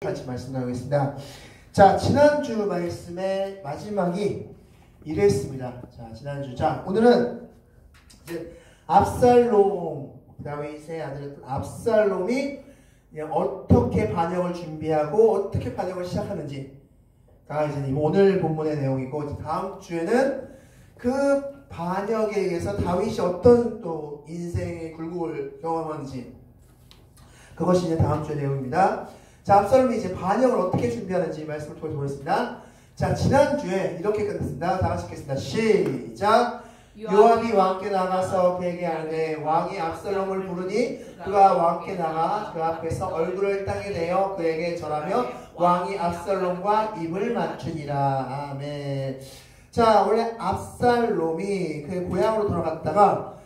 같이 말씀 나누겠습니다. 자, 지난주 말씀의 마지막이 이랬습니다. 자, 지난주. 자, 오늘은 이제 압살롬, 다윗의 아들이었던 압살롬이 어떻게 반역을 준비하고 어떻게 반역을 시작하는지. 이제 오늘 본문의 내용이고, 다음 주에는 그 반역에 의해서 다윗이 어떤 또 인생의 굴곡을 경험하는지. 그것이 이제 다음 주의 내용입니다. 자, 압살롬이 이제 반역을 어떻게 준비하는지 말씀을 통해서 보겠습니다. 자, 지난주에 이렇게 끝났습니다. 다 같이 읽겠습니다. 시작! 요압이 왕께 나가서 그에게 아뢰되 왕이 압살롬을 부르니 그가 왕께 나가 그 앞에서 얼굴을 땅에 대어 그에게 절하며 왕이 압살롬과 입을 맞추니라. 아멘. 자, 원래 압살롬이 그 고향으로 돌아갔다가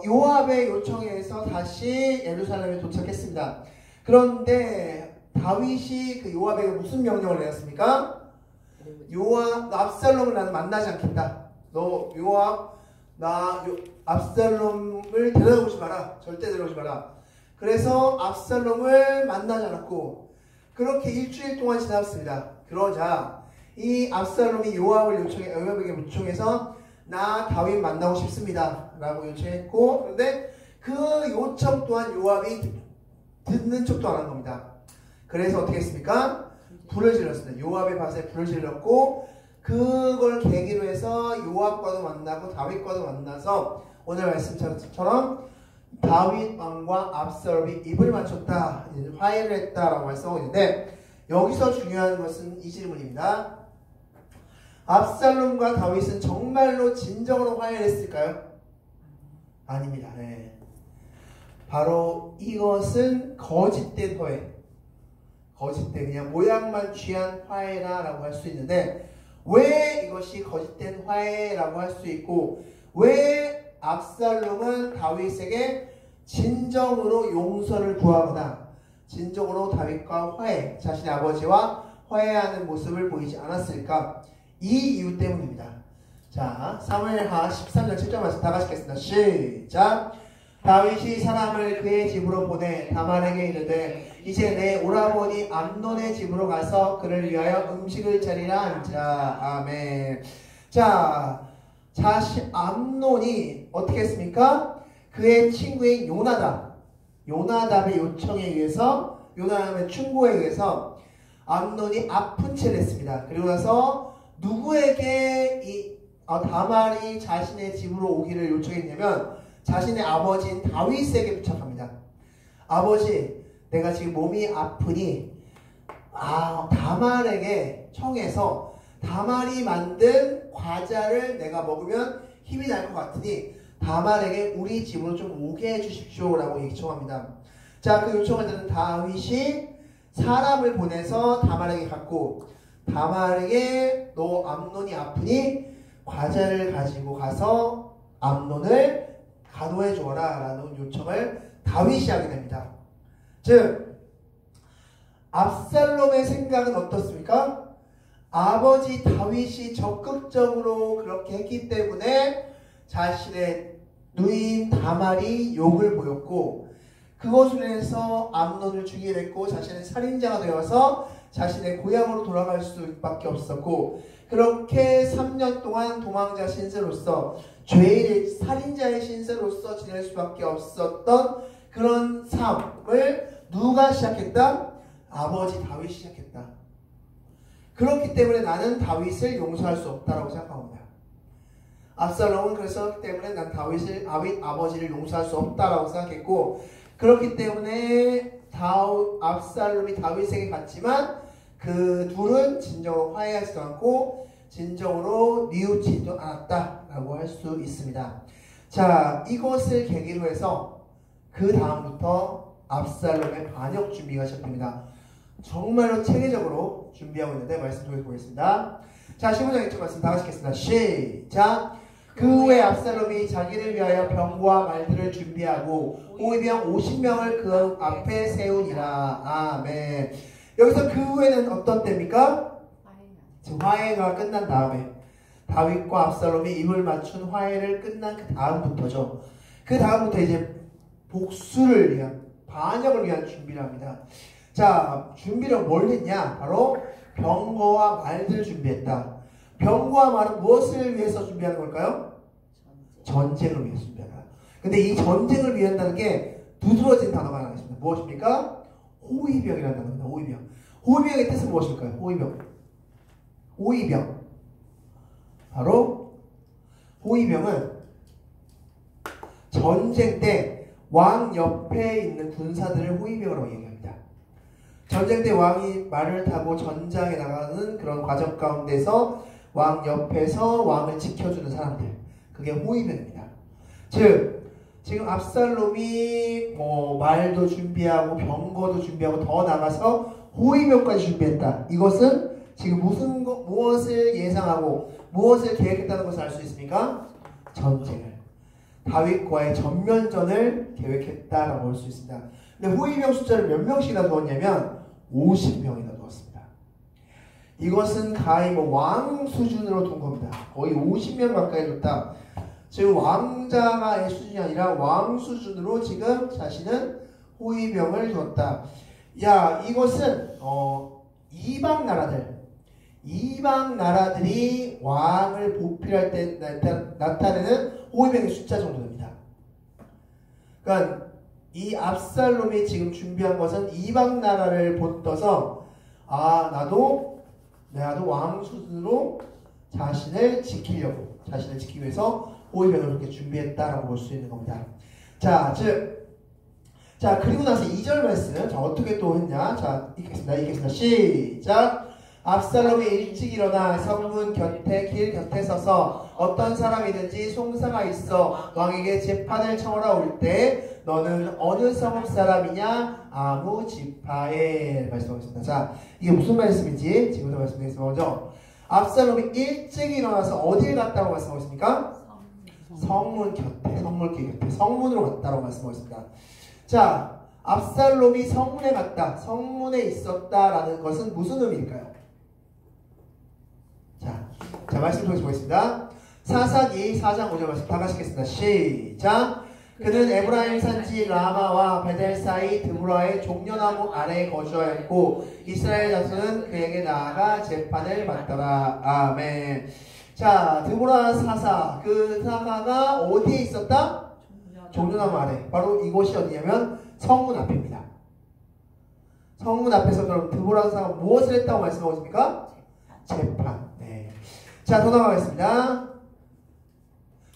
요압의 요청에 의해서 다시 예루살렘에 도착했습니다. 그런데 다윗이 그 요압에게 무슨 명령을 내렸습니까? 요압, 압살롬을 나는 만나지 않겠다. 너 요압, 압살롬을 데려오지 마라. 절대 데려오지 마라. 그래서 압살롬을 만나지 않았고 그렇게 일주일 동안 지났습니다. 그러자 이 압살롬이 요압에게 요청해서 나 다윗 만나고 싶습니다 라고 요청했고, 그런데 그 요청 또한 요압이 듣는 척도 안 한 겁니다. 그래서 어떻게 했습니까? 불을 질렀습니다. 요압의 밭에 불을 질렀고, 그걸 계기로 해서 요압과도 만나고 다윗과도 만나서 오늘 말씀처럼 다윗 왕과 압살롬이 입을 맞췄다, 화해를 했다라고 말씀하고 있는데, 여기서 중요한 것은 이 질문입니다. 압살롬과 다윗은 정말로 진정으로 화해를 했을까요? 아닙니다. 네. 바로 이것은 거짓된 화해, 거짓된 그냥 모양만 취한 화해라고 할 수 있는데, 왜 이것이 거짓된 화해라고 할 수 있고 왜 압살롬은 다윗에게 진정으로 용서를 구하거나 진정으로 다윗과 화해, 자신의 아버지와 화해하는 모습을 보이지 않았을까? 이 이유 때문입니다. 자, 사무엘하 13장 7절 말씀 다 같이 읽겠습니다. 시작! 다윗이 사람을 그의 집으로 보내 다말에게 이르되 이제 내 오라버니 암논의 집으로 가서 그를 위하여 음식을 차리라 한지라. 아멘. 자, 암논이 어떻게 했습니까? 그의 친구인 요나답의 요청에 의해서, 요나답의 충고에 의해서 암논이 아픈 채를 했습니다. 그리고 나서 누구에게 이 다말이 자신의 집으로 오기를 요청했냐면 자신의 아버지인 다윗에게 부탁합니다. 아버지, 내가 지금 몸이 아프니 다말에게 청해서 다말이 만든 과자를 내가 먹으면 힘이 날 것 같으니 다말에게 우리 집으로 좀 오게 해주십시오 라고 요청합니다. 자, 그 요청을 들은 다윗이 사람을 보내서 다말에게 갔고, 다말에게 너 암논이 아프니 과자를 가지고 가서 암논을 간호해 주어라 라는 요청을 다윗이 하게 됩니다. 즉, 압살롬의 생각은 어떻습니까? 아버지 다윗이 적극적으로 그렇게 했기 때문에 자신의 누인 다말이 욕을 보였고, 그것으로 인해서 암논을 죽이게 됐고 자신은 살인자가 되어서 자신의 고향으로 돌아갈 수밖에 없었고, 그렇게 3년 동안 도망자 신세로서 죄의 살인자의 신세로서 지낼 수밖에 없었던 그런 삶을 누가 시작했다? 아버지 다윗이 시작했다. 그렇기 때문에 나는 다윗을 용서할 수 없다라고 생각합니다. 압살롬은 그래서 때문에 난 아버지를 용서할 수 없다라고 생각했고, 그렇기 때문에 압살롬이 다윗에게 갔지만 그 둘은 진정으로 화해하지도 않고 진정으로 뉘우치지도 않았다라고 할 수 있습니다. 자, 이것을 계기로 해서 그 다음부터 압살롬의 반역 준비가 시작됩니다. 정말로 체계적으로 준비하고 있는데 말씀 통해서 보겠습니다. 자, 15장 1절 말씀 다 같이 읽겠습니다. 시작! 그 후에 압살롬이 자기를 위하여 병과 말들을 준비하고 호위병 50명을 그 앞에 세우니라. 아멘. 여기서 그 후에는 어떤 때입니까? 화해가 끝난 다음에, 다윗과 압살롬이 입을 맞춘 화해를 끝난 그 다음부터죠. 그 다음부터 이제 복수를 위한, 반역을 위한 준비를 합니다. 자, 준비를 뭘 했냐? 바로 병거와 말들을 준비했다. 병거와 말은 무엇을 위해서 준비하는 걸까요? 전쟁을 위해서 준비한다. 근데 이 전쟁을 위한다는 게 두드러진 단어가 하나 있습니다. 무엇입니까? 호위병이라는 단어입니다. 호위병. 호위병의 뜻은 무엇일까요? 호위병. 호위병. 바로 호위병은 전쟁 때 왕 옆에 있는 군사들을 호위병이라고 얘기합니다. 전쟁 때 왕이 말을 타고 전장에 나가는 그런 과정 가운데서 왕 옆에서 왕을 지켜주는 사람들, 그게 호위병입니다. 즉 지금 압살롬이 말도 준비하고 병거도 준비하고 더 나가서 호위병까지 준비했다. 이것은 지금 무엇을 예상하고 무엇을 계획했다는 것을 알 수 있습니까? 전쟁을, 다윗과의 전면전을 계획했다라고 볼 수 있습니다. 근데 호위병 숫자를 몇 명씩이나 두었냐면 50명이나 두었습니다. 이것은 가히 왕 수준으로 둔 겁니다. 거의 50명 가까이 뒀다. 지금 왕자의 수준이 아니라 왕 수준으로 지금 자신은 호위병을 뒀다. 야, 이것은 이방 나라들이 왕을 보필할 때 나타내는 호위병의 숫자 정도 됩니다. 그러니까 이 압살롬이 지금 준비한 것은 이방 나라를 보떠서 나도 왕 수준으로 자신을 지키기 위해서 호위병을 그렇게 준비했다라고 볼 수 있는 겁니다. 자, 그리고 나서 2절 말씀, 어떻게 또 했냐? 자, 읽겠습니다. 시작! 압살롬이 일찍 일어나 성문 곁에 길 곁에 서서 어떤 사람이든지 송사가 있어 왕에게 재판을 청하러 올 때 너는 어느 성읍 사람이냐? 아무 지파에 말씀하겠습니다. 자, 이게 무슨 말씀인지 지금부터 말씀드리겠습니다. 먼저 압살롬이 일찍 일어나서 어딜 갔다고 말씀하셨습니까? 성문 곁에, 성문으로 갔다고 말씀하셨습니다. 자, 압살롬이 성문에 갔다, 성문에 있었다라는 것은 무슨 의미일까요? 자, 말씀 통해서 보겠습니다. 사사기 4장 5절 말씀 다 같이 읽겠습니다. 시작! 그는 에브라임 산지 라마와 베델 사이 드보라의 종려나무 아래에 거주하였고 이스라엘 자손은 그에게 나아가 재판을 받더라. 아멘. 자, 드보라 사사, 그 사사가 어디에 있었다? 종려나무 아래. 바로 이곳이 어디냐면 성문 앞입니다. 성문 앞에서 그럼 드보라 사사가 무엇을 했다고 말씀하고 있습니까? 재판. 네. 자, 더 나가겠습니다.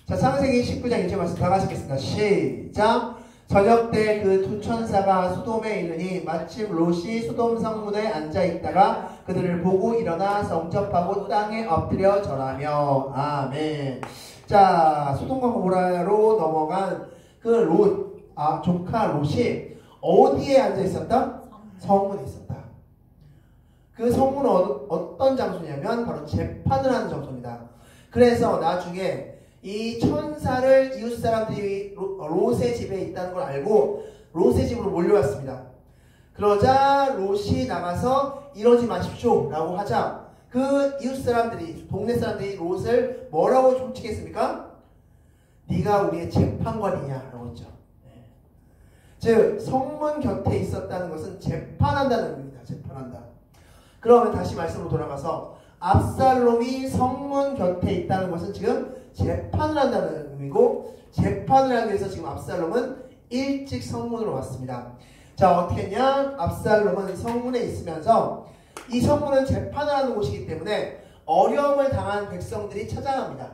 자, 창세기 19장 1절 말씀 다 같이 읽겠습니다. 시작! 저녁 때 그 두 천사가 소돔에 이르니 마침 롯이 소돔 성문에 앉아있다가 그들을 보고 일어나 성접하고 땅에 엎드려 절하며. 아멘. 자, 소돔과 고모라로 넘어간 그 롯, 조카 롯이 어디에 앉아있었다? 성문에 있었다. 그 성문은 어떤 장소냐면 바로 재판을 하는 장소입니다. 그래서 나중에 이 천사를 이웃 사람들이 롯의 집에 있다는 걸 알고 롯의 집으로 몰려왔습니다. 그러자 롯이 나가서 이러지 마십시오 라고 하자 그 이웃 사람들이, 동네 사람들이 롯을 뭐라고 촉칭했습니까? 네가 우리의 재판관이냐 라고 했죠. 즉 성문 곁에 있었다는 것은 재판한다는 의미입니다. 재판한다. 그러면 다시 말씀으로 돌아가서 압살롬이 성문 곁에 있다는 것은 지금 재판을 한다는 의미고, 재판을 하기 위해서 지금 압살롬은 일찍 성문으로 왔습니다. 자, 어떻게 했냐? 압살롬은 성문에 있으면서, 이 성문은 재판을 하는 곳이기 때문에 어려움을 당한 백성들이 찾아갑니다.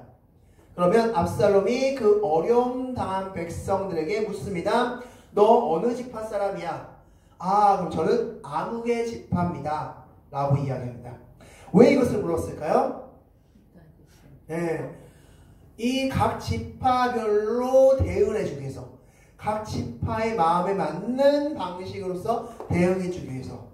그러면 압살롬이 그 어려움 당한 백성들에게 묻습니다. 너 어느 지파 사람이야? 그럼 저는 아무개 지파입니다 라고 이야기합니다. 왜 이것을 물었을까요? 네, 이 각 지파별로 대응을 해주기 위해서, 각 지파의 마음에 맞는 방식으로서 대응해주기 위해서.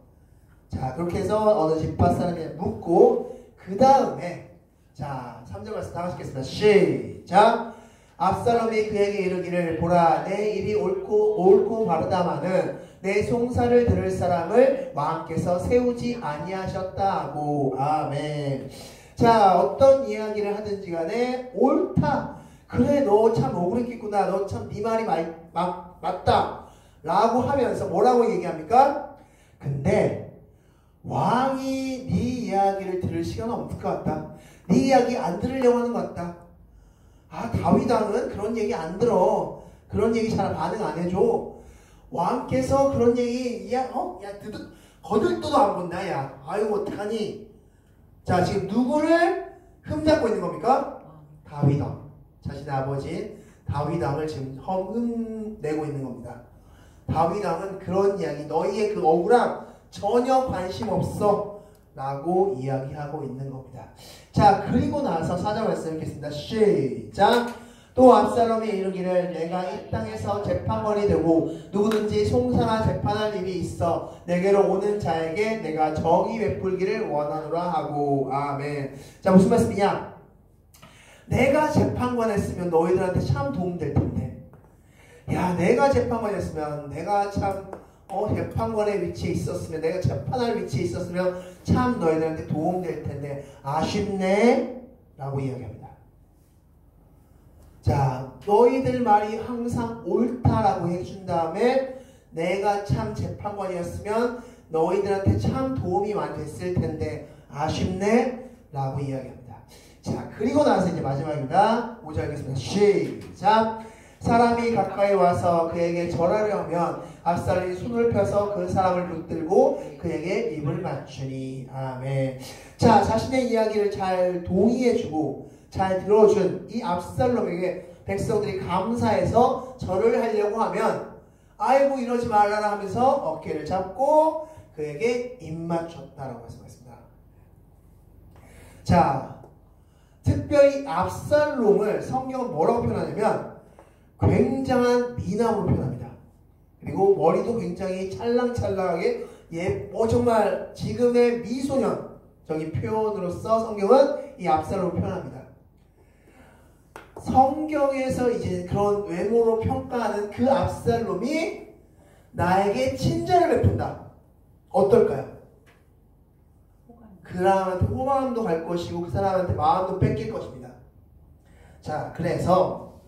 자, 그렇게 해서 어느 지파 사람이 묻고 그 다음에, 자, 3절 말씀 다 같이 읽겠습니다. 시작! 압살롬이 그에게 이르기를, 보라, 내 일이 옳고 바르다마는 내 송사를 들을 사람을 왕께서 세우지 아니하셨다 하고. 아멘. 자, 어떤 이야기를 하든지 간에 옳다, 그래 너 참 억울했겠구나, 너 참 네 말이 맞다 라고 하면서 뭐라고 얘기합니까? 근데 왕이 네 이야기를 들을 시간은 없을 것 같다. 네 이야기 안 들으려고 하는 것 같다. 아, 다윗 왕은 그런 얘기 안 들어. 그런 얘기 잘 반응 안 해줘. 왕께서 그런 얘기 거들떠도 안 본다. 야, 아이고 어떡하니. 자, 지금 누구를 흠잡고 있는 겁니까? 다윗 왕. 자신의 아버지 다윗 왕을 지금 흠내고 있는 겁니다. 다윗 왕은 그런 이야기, 너희의 그 억울함 전혀 관심 없어 라고 이야기하고 있는 겁니다. 자, 그리고 나서 4절 말씀 읽겠습니다. 시작. 또 압살롬이 이르기를 내가 이 땅에서 재판관이 되고 누구든지 송사나 재판할 일이 있어 내게로 오는 자에게 내가 정의 베풀기를 원하노라 하고. 아멘. 자, 무슨 말씀이냐? 내가 재판관 했으면 너희들한테 참 도움될 텐데, 야, 내가 재판관 했으면, 내가 참 재판관의 위치에 있었으면, 내가 재판할 위치에 있었으면 참 너희들한테 도움될 텐데 아쉽네 라고 이야기합니다. 자, 너희들 말이 항상 옳다라고 해준 다음에 내가 참 재판관이었으면 너희들한테 참 도움이 많이 됐을 텐데 아쉽네 라고 이야기합니다. 자, 그리고 나서 이제 마지막입니다. 5절 하겠습니다. 시작. 사람이 가까이 와서 그에게 절하려 하면 압살롬이 손을 펴서 그 사람을 붙들고 그에게 입을 맞추니. 아멘. 자, 자신의 이야기를 잘 동의해주고 잘 들어준 이 압살롬에게 백성들이 감사해서 절을 하려고 하면 아이고 이러지 말라라 하면서 어깨를 잡고 그에게 입 맞췄다라고 말씀하셨습니다. 자, 특별히 압살롬을 성경은 뭐라고 표현하냐면 굉장한 미남으로 표현합니다. 그리고 머리도 굉장히 찰랑찰랑하게 정말 지금의 미소년적인 표현으로서 성경은 이 압살롬을 표현합니다. 성경에서 이제 그런 외모로 평가하는 그 압살롬이 나에게 친절을 베푼다. 어떨까요? 그 사람한테 호감도 갈 것이고 그 사람한테 마음도 뺏길 것입니다. 자, 그래서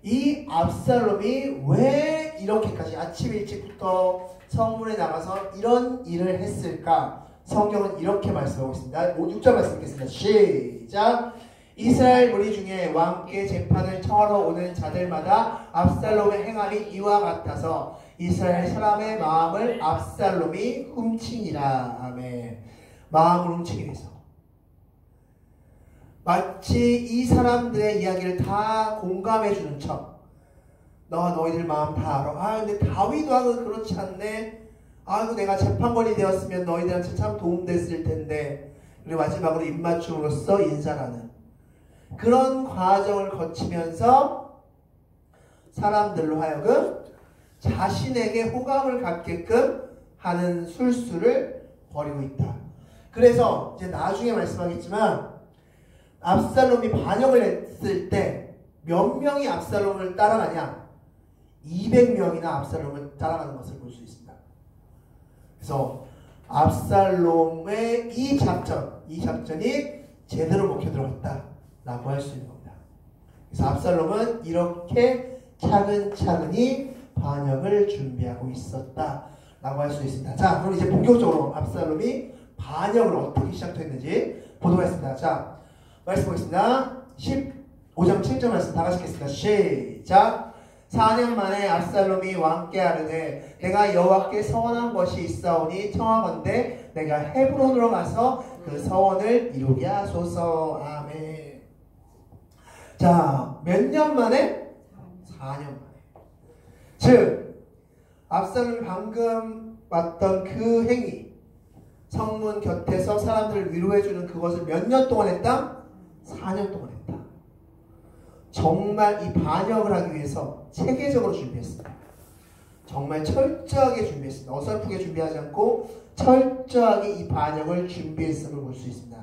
이 압살롬이 왜 이렇게까지 아침 일찍부터 성문에 나가서 이런 일을 했을까? 성경은 이렇게 말씀하고 있습니다. 6절 말씀 읽겠습니다. 시작. 이스라엘 무리 중에 왕께 재판을 청하러 오는 자들마다 압살롬의 행함이 이와 같아서 이스라엘 사람의 마음을 압살롬이 훔치니라. 아멘. 마음을 훔치기 위해서 마치 이 사람들의 이야기를 다 공감해주는 척, 너희들 마음 다 알아. 아, 근데 다윗 왕은 그렇지 않네. 아이고 내가 재판관이 되었으면 너희들한테 참 도움됐을 텐데. 그리고 마지막으로 입맞춤으로써 인사라는 그런 과정을 거치면서 사람들로 하여금 자신에게 호감을 갖게끔 하는 술수를 벌이고 있다. 그래서 이제 나중에 말씀하겠지만 압살롬이 반역을 했을 때 몇 명이 압살롬을 따라가냐? 200명이나 압살롬을 따라가는 것을 볼 수 있습니다. 그래서 압살롬의 이 작전이 제대로 먹혀 들어갔다라고 할 수 있는 겁니다. 그래서 압살롬은 이렇게 차근차근히 반역을 준비하고 있었다라고 할 수 있습니다. 자, 그럼 이제 본격적으로 압살롬이 반역을 어떻게 시작했는지 보도록 하겠습니다. 자, 말씀 보겠습니다. 15장 7절 말씀 다 같이 읽겠습니다. 시작. 4년 만에 압살롬이 왕께 아뢰되 내가 여호와께 서원한 것이 있사오니 청하건대 내가 헤브론으로 가서 그 서원을 이루게 하소서. 아멘. 자, 몇 년 만에? 4년 만에. 즉 압살롬이 방금 봤던 그 행위, 성문 곁에서 사람들을 위로해주는 그것을 몇 년 동안 했다? 4년 동안 했다. 정말 이 반역을 하기 위해서 체계적으로 준비했습니다. 정말 철저하게 준비했습니다. 어설프게 준비하지 않고 철저하게 이 반역을 준비했음을 볼 수 있습니다.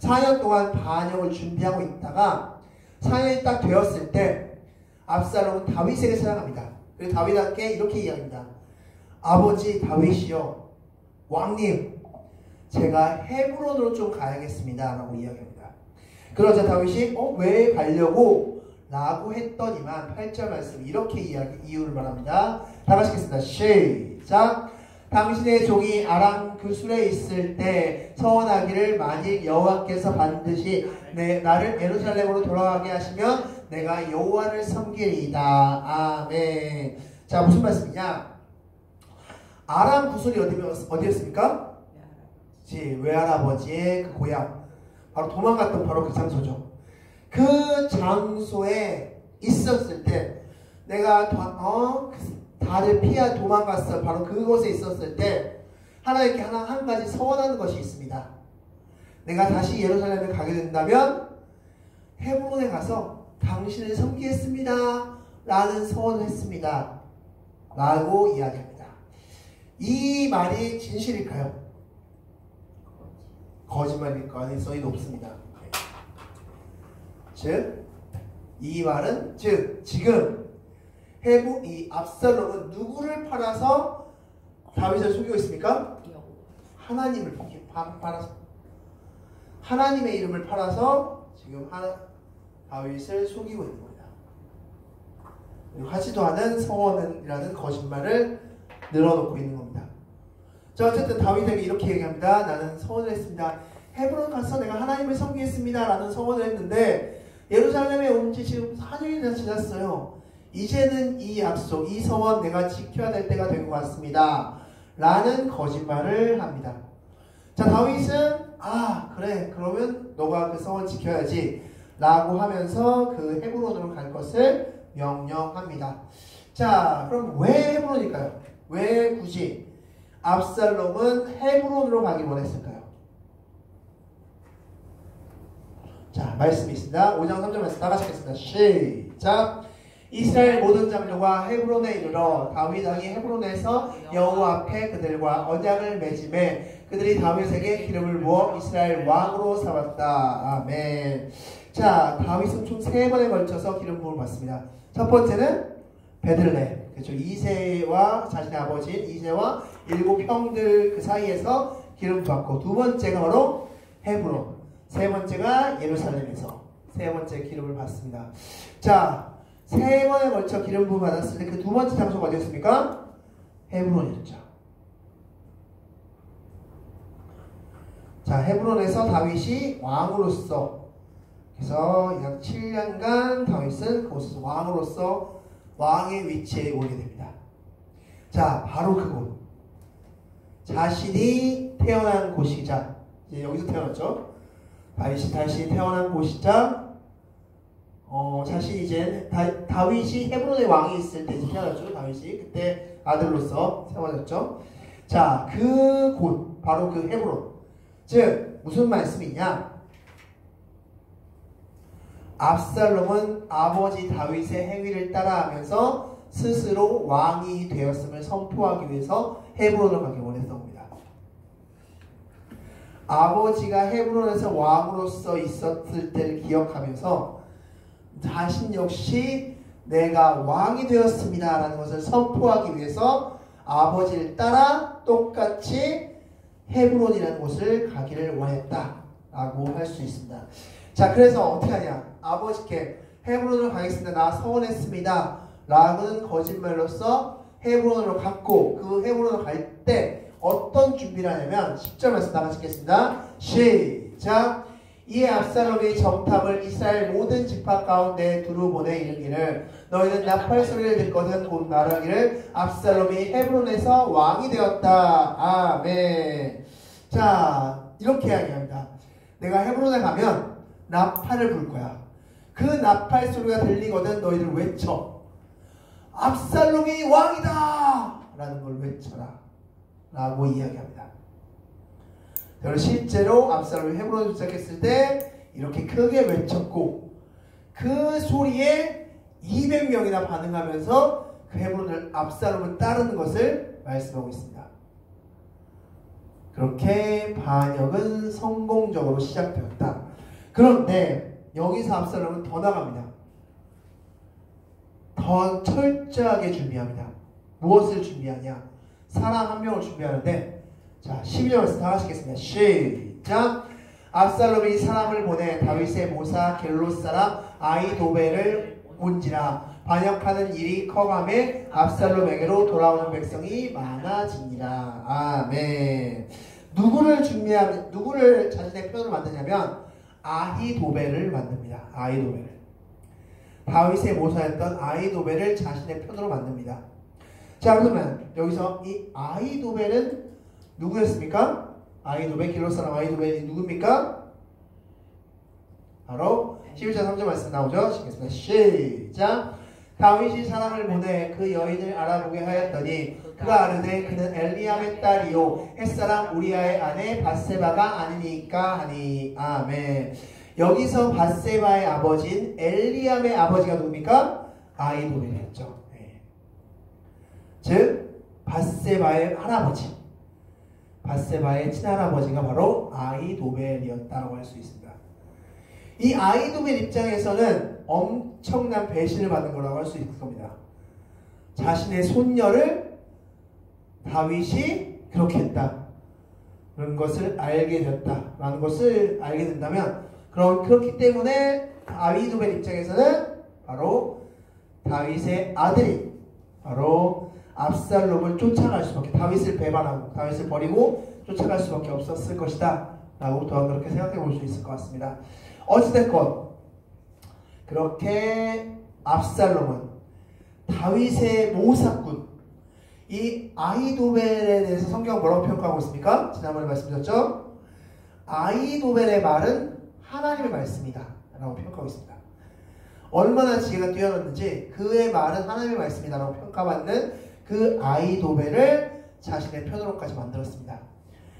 4년 동안 반역을 준비하고 있다가 4년이 딱 되었을 때 압살롬은 다윗에게 찾아갑니다. 그리고 다윗에게 이렇게 이야기합니다. 아버지 다윗이요, 왕님, 제가 헤브론으로 좀 가야겠습니다 라고 이야기합니다. 그러자 다윗이 왜 가려고? 라고 했더니만 8절 말씀 이렇게 이유를 말합니다. 다 같이 읽겠습니다. 시작. 당신의 종이 아람 구술에 있을 때 서원하기를 만일 여호와께서 반드시 나를 예루살렘으로 돌아가게 하시면 내가 여호와를 섬기리이다. 아멘. 자, 무슨 말씀이냐? 아람 구술이 어디였습니까? 외할아버지의 그 고향, 바로 도망갔던 바로 그 장소죠. 그 장소에 있었을 때 내가 다들 피하 도망갔어. 바로 그곳에 있었을 때 하나님께 한 가지 서원하는 것이 있습니다. 내가 다시 예루살렘에 가게 된다면 헤브론에 가서 당신을 섬기겠습니다 라는 서원을 했습니다 라고 이야기합니다. 이 말이 진실일까요? 거짓말일 가능성이 높습니다. 즉, 이 말은 지금 이 압살롬은 누구를 팔아서 다윗을 속이고 있습니까? 하나님을 팔아서, 하나님의 이름을 팔아서 지금 다윗을 속이고 있는 겁니다. 하지도 않은 서원이라는 거짓말을 늘어놓고 있는 겁니다. 자, 어쨌든 다윗에게 이렇게 얘기합니다. 나는 서원을 했습니다. 헤브론 가서 내가 하나님을 섬기겠습니다 라는 서원을 했는데 예루살렘에 온 지 지금 4년이나 지났어요. 이제는 이 약속, 이 서원 내가 지켜야 될 때가 된 것 같습니다 라는 거짓말을 합니다. 자, 다윗은 그래, 그러면 너가 그 서원 지켜야지 라고 하면서 그 헤브론으로 갈 것을 명령합니다. 자, 그럼 왜 헤브론일까요? 왜 굳이 압살롬은 헤브론으로 가길 원했을까요? 자, 말씀이 있습니다. 5장 3절 말씀 다 같이 읽겠습니다. 시작. 이스라엘 모든 장로가 헤브론에 이르러 다윗 왕이 헤브론에서 여호와 앞에 그들과 언약을 맺음에 그들이 다윗에게 기름을 부어 이스라엘 왕으로 삼았다. 아멘. 자, 다윗은 총 3번에 걸쳐서 기름 부음을 받습니다. 첫 번째는 베들레헴, 그렇죠. 이새와 자신의 아버지인 이새와 7 형들 그 사이에서 기름 받고, 두 번째가 바로 헤브론, 세 번째가 예루살렘에서 세 번째 기름을 받습니다. 자, 3번에 걸쳐 기름 부음 받았을 때 그 두 번째 장소가 어디였습니까? 헤브론이었죠. 자, 헤브론에서 다윗이 왕으로서, 그래서 약 7년간 다윗은 그곳에서 왕으로서 왕의 위치에 오르게 됩니다. 자, 바로 그곳, 자신이 태어난 곳이자, 이제 여기서 태어났죠. 다윗이 다시 태어난 곳이자, 자신이 이제 다윗이 헤브론의 왕이 있을 때 태어났죠. 다윗이 그때 아들로서 세워졌죠. 자, 그 곳, 바로 그 헤브론. 즉, 무슨 말씀이냐? 압살롬은 아버지 다윗의 행위를 따라하면서 스스로 왕이 되었음을 선포하기 위해서 헤브론을 가기 원했던 겁니다. 아버지가 헤브론에서 왕으로서 있었을 때를 기억하면서 자신 역시 내가 왕이 되었습니다 라는 것을 선포하기 위해서 아버지를 따라 똑같이 헤브론이라는 곳을 가기를 원했다 라고 할 수 있습니다. 자, 그래서 어떻게 하냐? 아버지께 헤브론으로 가겠습니다, 나 서원했습니다 라는 거짓말로서 헤브론으로 갔고, 그 헤브론으로 갈 때 어떤 준비를 하냐면 10절 말씀 다 같이 읽겠습니다. 시작. 이에 압살롬이 정탐을 이스라엘 모든 지파 가운데 두루 보내 이르기를 너희는 나팔 소리를 듣거든 곧 말하기를 압살롬이 헤브론에서 왕이 되었다. 아멘. 자, 이렇게 이야기합니다. 내가 헤브론에 가면 나팔을 불 거야. 그 나팔 소리가 들리거든 너희들 외쳐. 압살롬이 왕이다! 라는 걸 외쳐라. 라고 이야기합니다. 실제로 압살롬이 헤브론에 도착했을 때 이렇게 크게 외쳤고, 그 소리에 200명이나 반응하면서 그 헤브론을 압살롬을 따르는 것을 말씀하고 있습니다. 그렇게 반역은 성공적으로 시작되었다. 그런데 여기서 압살롬은 더 나갑니다. 더 철저하게 준비합니다. 무엇을 준비하냐? 사람 한 명을 준비하는데, 자, 12절에서 다 하시겠습니다. 시작. 압살롬이 사람을 보내 다윗의 모사 겔롯 사람 아히도벨을 온지라 반역하는 일이 커감에 압살롬에게로 돌아오는 백성이 많아지니라. 아멘. 누구를 자신의 편으로 만드냐면 아히도벨을 만듭니다. 아히도벨을. 다윗의 모사였던 아히도벨을 자신의 편으로 만듭니다. 자, 그러면 여기서 이 아히도벨은 누구였습니까? 아히도벨, 기롯 사람 아히도벨이 누굽니까? 바로 11절 3절 말씀 나오죠? 시겠습니다. 시작. 다윗이 사람을 보내 그 여인을 알아보게 하였더니 그가 아르되 그는 엘리암의 딸이요 햇사람 우리아의 아내 밧세바가 아니니까 하니. 아멘. 여기서 밧세바의 아버지인 엘리암의 아버지가 누굽니까? 아히도벨이었죠. 네. 즉 밧세바의 할아버지, 밧세바의 친할아버지가 바로 아히도벨이었다고 할 수 있습니다. 이 아히도벨 입장에서는 엄청난 배신을 받는 거라고 할 수 있을 겁니다. 자신의 손녀를 다윗이 그렇게 했다, 그런 것을 알게 됐다라는 것을 알게 된다면, 그렇기 때문에 아히도벨 입장에서는 바로 다윗의 아들이 바로 압살롬을 쫓아갈 수밖에, 다윗을 배반하고 다윗을 버리고 쫓아갈 수밖에 없었을 것이다 라고 또한 그렇게 생각해 볼 수 있을 것 같습니다. 어찌됐건 그렇게 압살롬은 다윗의 모사꾼, 이 아히도벨에 대해서 성경은 뭐라고 평가하고 있습니까? 지난번에 말씀드렸죠? 아히도벨의 말은 하나님의 말씀이다 라고 평가하고 있습니다. 얼마나 지혜가 뛰어났는지 그의 말은 하나님의 말씀이다 라고 평가받는 그 아히도벨을 자신의 편으로까지 만들었습니다.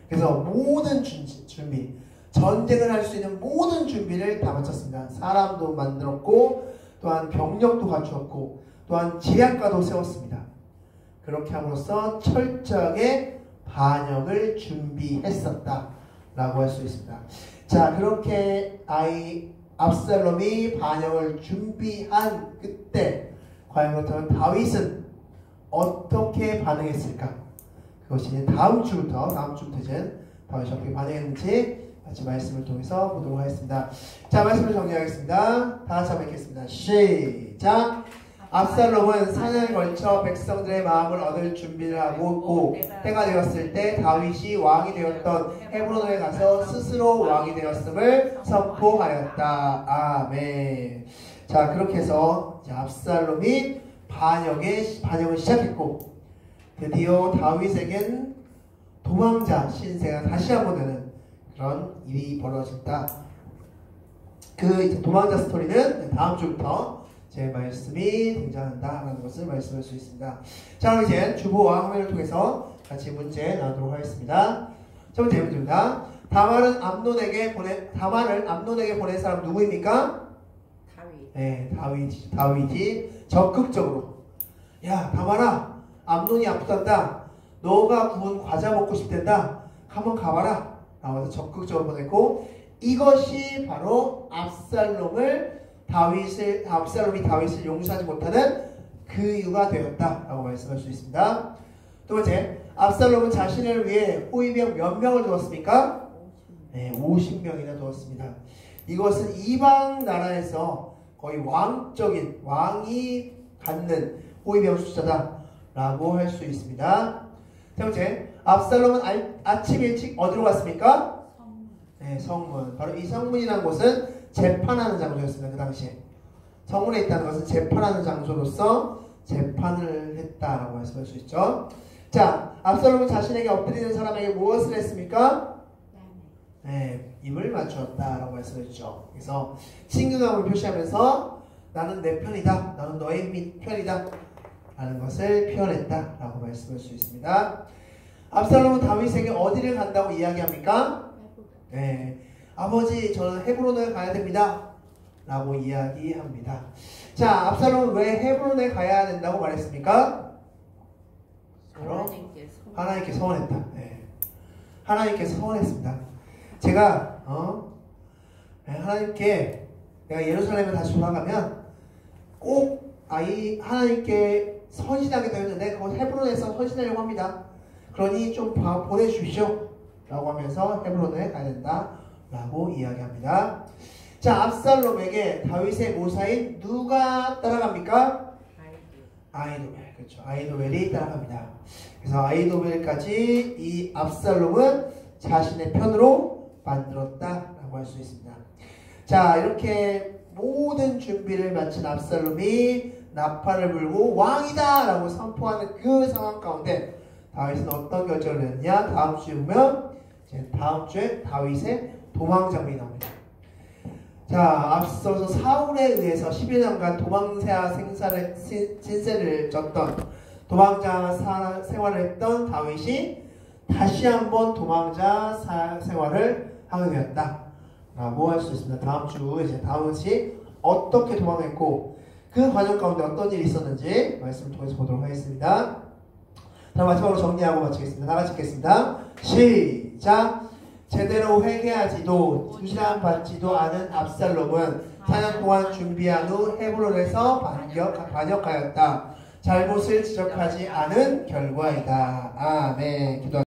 그래서 모든 준비, 전쟁을 할 수 있는 모든 준비를 다 마쳤습니다. 사람도 만들었고 또한 병력도 갖추었고 또한 지략가도 세웠습니다. 그렇게 함으로써 철저하게 반역을 준비했었다 라고 할 수 있습니다. 자, 그렇게 압살롬이 반역을 준비한 그때 과연 그렇다면 다윗은 어떻게 반응했을까? 그것이 다음 주부터 이제 다윗이 어떻게 반응했는지 같이 말씀을 통해서 보도록 하겠습니다. 자, 말씀을 정리하겠습니다. 다 같이 한번 읽겠습니다. 시작. 압살롬은 4년에 걸쳐 백성들의 마음을 얻을 준비를 하고 때가 되었을 때 다윗이 왕이 되었던 헤브론에 가서 스스로 왕이 되었음을 선포하였다. 아멘. 자, 그렇게 해서 압살롬이 반역을 시작했고 드디어 다윗에겐 도망자 신세가 다시 한번 되는 그런 일이 벌어졌다. 그 이제 도망자 스토리는 다음 주부터 제 말씀이 등장한다라는 것을 말씀할 수 있습니다. 자, 그럼 이제 주보와 화면을 통해서 같이 문제 나누도록 하겠습니다. 첫 번째 문제입니다. 다말을 암논에게 보낸 사람 누구입니까? 다윗. 네, 다윗이 적극적으로, 야, 다말아, 암논이 아프단다, 너가 구운 과자 먹고 싶단다, 한번 가봐라 라고 해서 적극적으로 보냈고, 이것이 바로 압살롬이 다윗을 용서하지 못하는 그 이유가 되었다라고 말씀할 수 있습니다. 두 번째, 압살롬은 자신을 위해 호위병 몇 명을 두었습니까? 네, 50명이나 두었습니다. 이것은 이방 나라에서 거의 왕이 갖는 호위병 숫자다라고 할 수 있습니다. 세 번째, 압살롬은 아침 일찍 어디로 갔습니까? 네, 성문. 바로 이 성문이라는 곳은 재판하는 장소였습니다. 그 당시에 성문에 있다는 것은 재판하는 장소로서 재판을 했다라고 말씀할 수 있죠. 자, 압살롬은 자신에게 엎드리는 사람에게 무엇을 했습니까? 네, 입을 맞추었다라고 말씀했죠. 그래서 친근감을 표시하면서 나는 내 편이다, 나는 너의 편이다 라는 것을 표현했다라고 말씀할 수 있습니다. 압살롬은 다윗에게 어디를 간다고 이야기합니까? 네, 아버지, 저는 헤브론을 가야 됩니다 라고 이야기합니다. 자, 압살롬은 왜 헤브론에 가야 된다고 말했습니까? 바로 하나님께 서원했다. 네. 하나님께 서원했습니다. 제가 하나님께 내가 예루살렘에 다시 돌아가면 꼭 하나님께 헌신하게 되었는데 그곳 헤브론에서 헌신하려고 합니다. 그러니 좀 보내주십시오 라고 하면서 헤브론에 가야 된다 라고 이야기합니다. 자, 압살롬에게 다윗의 모사인 누가 따라갑니까? 아히도벨, 그렇죠. 아히도벨이 따라갑니다. 그래서 아히도벨까지 이 압살롬은 자신의 편으로 만들었다라고 할 수 있습니다. 자, 이렇게 모든 준비를 마친 압살롬이 나팔을 불고 왕이다! 라고 선포하는 그 상황 가운데 다윗은 어떤 결정을 했느냐? 다음 주에 보면 다음 주에 다윗의 도망 장면이 나옵니다. 자, 앞서서 사울에 의해서 11년간 도망자 신세를 졌던 도망자 생활을 했던 다윗이 다시 한번 도망자 생활을 하게 되었다 라고 할 수 있습니다. 다음 주 이제 다윗이 어떻게 도망했고 그 과정 가운데 어떤 일이 있었는지 말씀을 통해서 보도록 하겠습니다. 자, 마지막으로 정리하고 마치겠습니다. 다 같이 읽겠습니다. 시작! 제대로 회개하지도 칭찬받지도 않은 압살롬은 4년 동안 준비한 후 헤브론에서 반역하였다. 잘못을 지적하지 않은 결과이다. 아멘. 기도